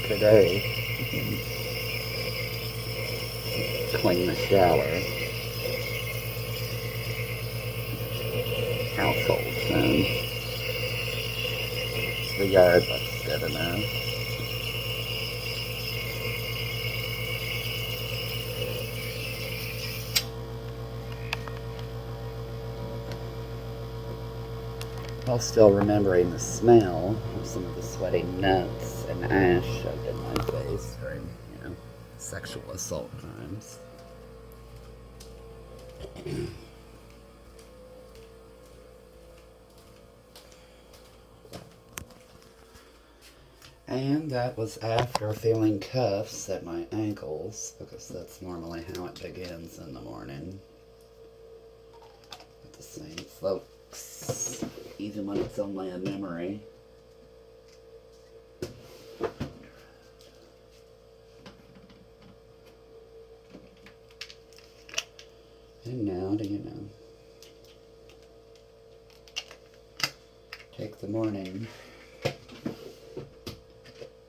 today. Clean the shower. Household soon. The yard looks good enough. While still remembering the smell of some of the sweaty nuts and ash shoved in my face during, sexual assault crimes. And that was after feeling cuffs at my ankles, because that's normally how it begins in the morning. With the same folks, even when it's only a memory. And now, do you know? Take the morning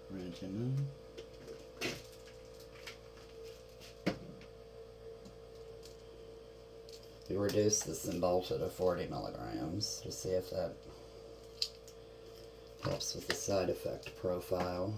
regimen. We reduced the Cymbalta to 40 milligrams to see if that helps with the side effect profile.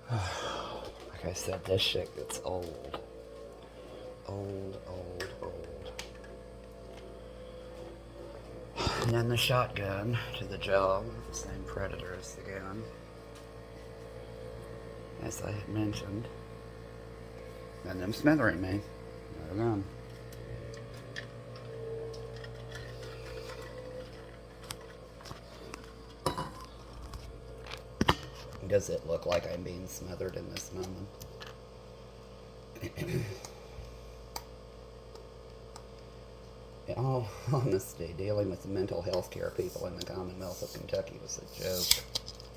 Like I said, this shit gets old. Old. And then the shotgun to the jaw, the same predator as the gun. As I had mentioned. And them smothering me. There we go. Does it look like I'm being smothered in this moment? In all honesty, dealing with the mental health care people in the Commonwealth of Kentucky was a joke.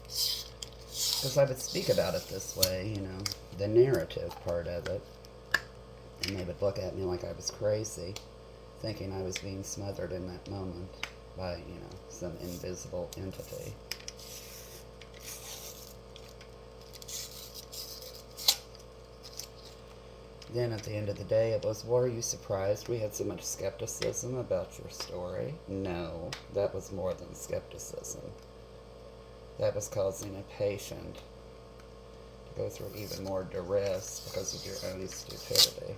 Because I would speak about it this way, the narrative part of it. And they would look at me like I was crazy, thinking I was being smothered in that moment by, some invisible entity. Then at the end of the day, it was, were you surprised we had so much skepticism about your story? No, that was more than skepticism. That was causing a patient to go through even more duress because of your own stupidity.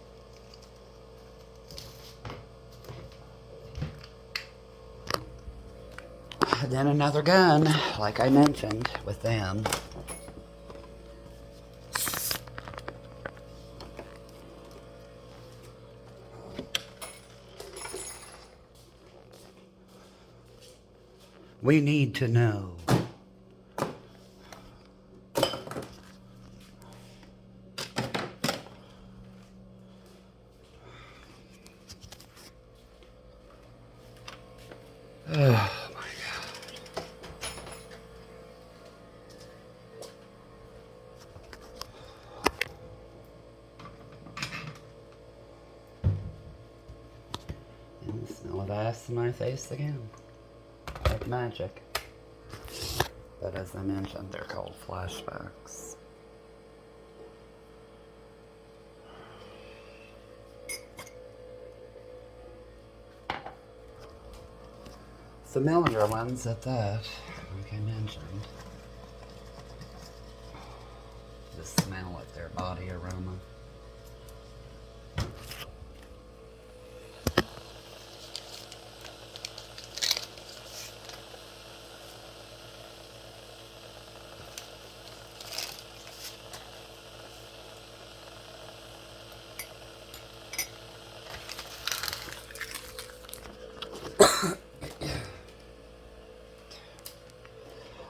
Then another gun, like I mentioned, with them. We need to know. Oh my God. flashed in my face again. Like magic. But as I mentioned, they're called flashbacks. Familiar ones at that, like I mentioned. The smell of their body aroma.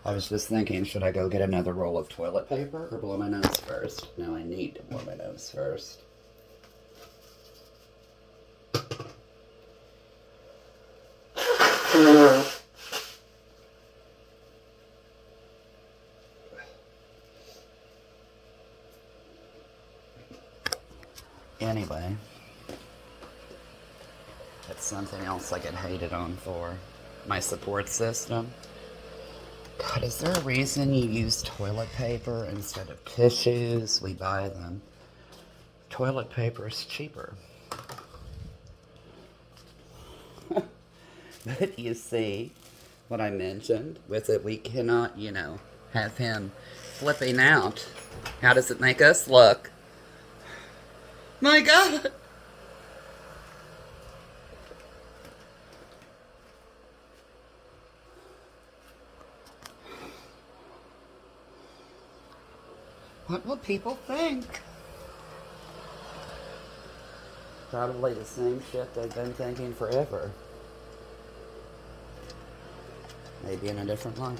I was just thinking, should I go get another roll of toilet paper or blow my nose first? No, I need to blow my nose first. Anyway, that's something else I get hated on for. My support system. God, is there a reason you use toilet paper instead of tissues? We buy them. Toilet paper is cheaper. But you see what I mentioned with it, we cannot, have him flipping out. How does it make us look? My God! What will people think? Probably the same shit they've been thinking forever. Maybe in a different light.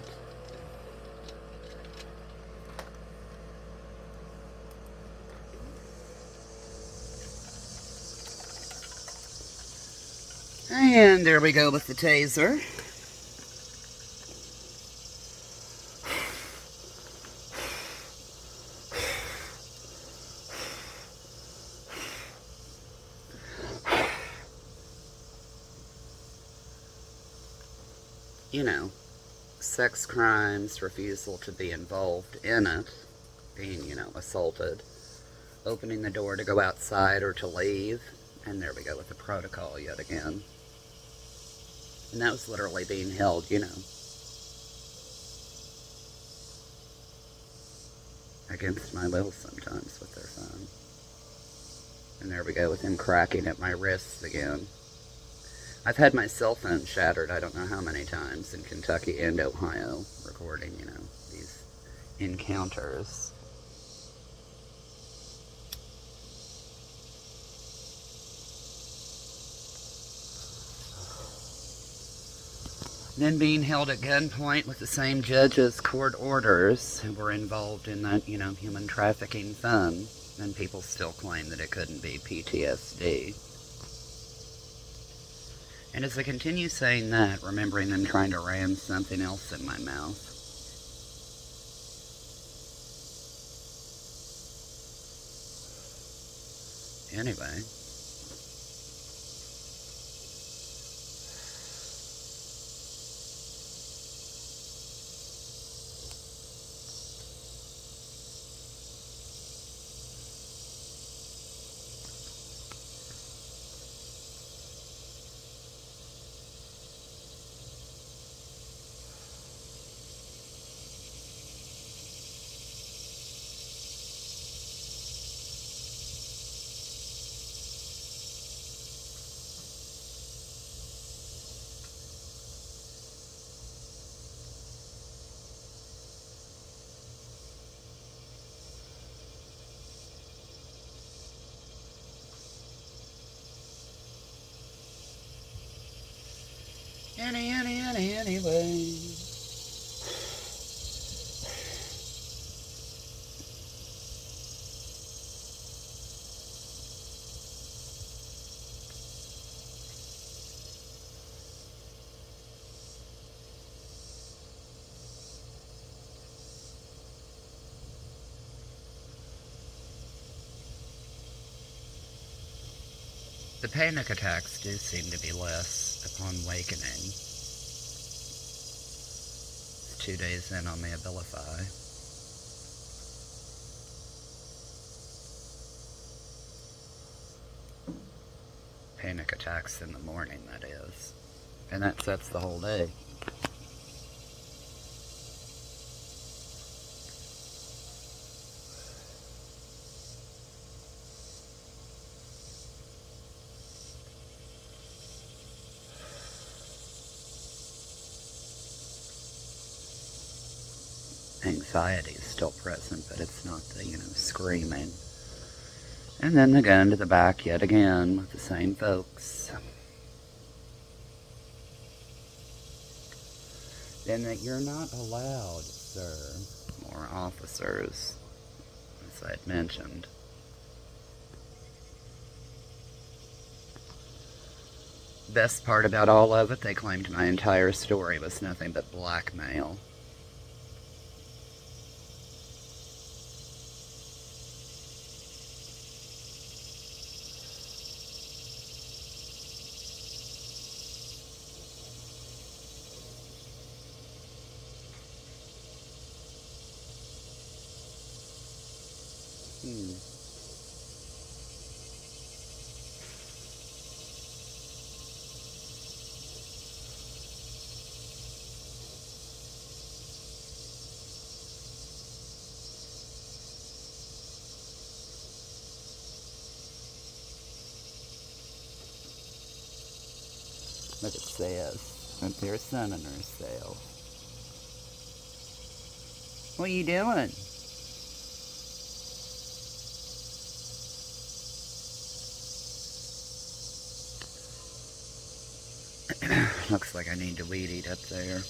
And there we go with the taser. Sex crimes, refusal to be involved in it, being, assaulted, opening the door to go outside or to leave, and there we go with the protocol yet again. And that was literally being held, against my will sometimes with their phone. And there we go with him cracking at my wrists again. I've had my cell phone shattered I don't know how many times in Kentucky and Ohio recording, these encounters. Then being held at gunpoint with the same judge's court orders who were involved in that, human trafficking fun, and people still claim that it couldn't be PTSD. And as I continue saying that, remembering them trying to ram something else in my mouth. Anyway. Anyway. The panic attacks do seem to be less upon wakening. 2 days in on the Abilify. Panic attacks in the morning, that is. And that sets the whole day. Anxiety is still present, but it's not the, screaming. And then they go into the back yet again with the same folks. Then that you're not allowed, sir, more officers, as I had mentioned. Best part about all of it, they claimed my entire story was nothing but blackmail. Look, it says that their son and herself. What are you doing? Looks like I need to weed eat up there.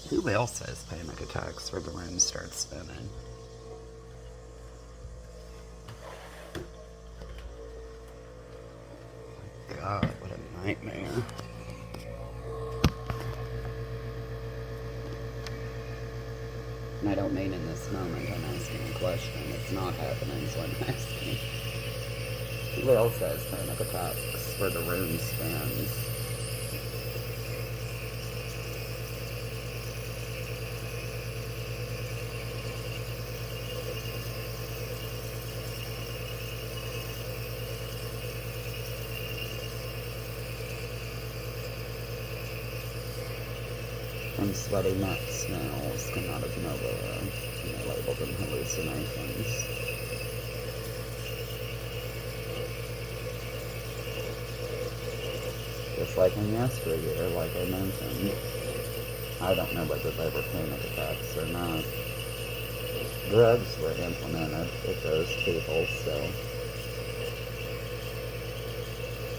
Who else has panic attacks where the room starts spinning? God, what a nightmare. And I don't mean in this moment I'm asking a question. It's not happening, so I'm asking. Who else has panic attacks where the room spins? And sweaty nut smells come out of nowhere, and they label them hallucinations. Just like in yesteryear, like I mentioned, I don't know whether they were panic attacks or not. Drugs were implemented with those people, so.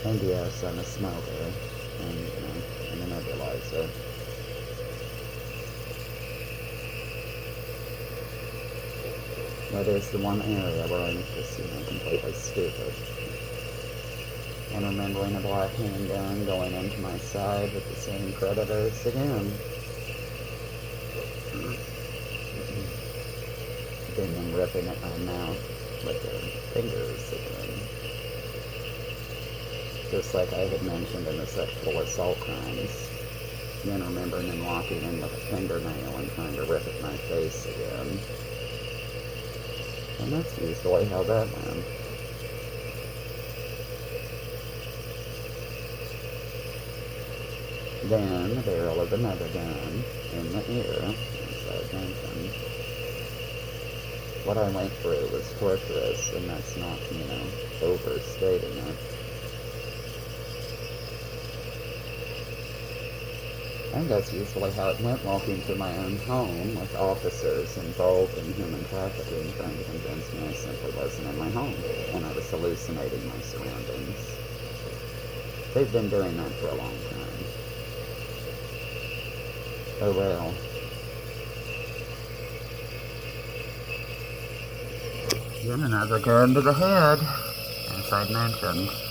And yes, I'm a smoker, and, I'm a nebulizer. That is the one area where I'm just, completely stupid. And remembering a black handgun going into my side with the same predators again. Then them ripping at my mouth with their fingers again. Just like I had mentioned in the sexual assault crimes. Then remembering them walking in with a fingernail and trying to rip at my face again. And that's usually how that went. Then the barrel of another gun in the ear, as I mentioned. What I went through was torturous, and that's not, overstating it. And that's usually how it went, walking through my own home with officers involved in human trafficking trying to convince me I simply wasn't in my home and I was hallucinating my surroundings. They've been doing that for a long time. Oh well. Then another gun to the head, as I mentioned.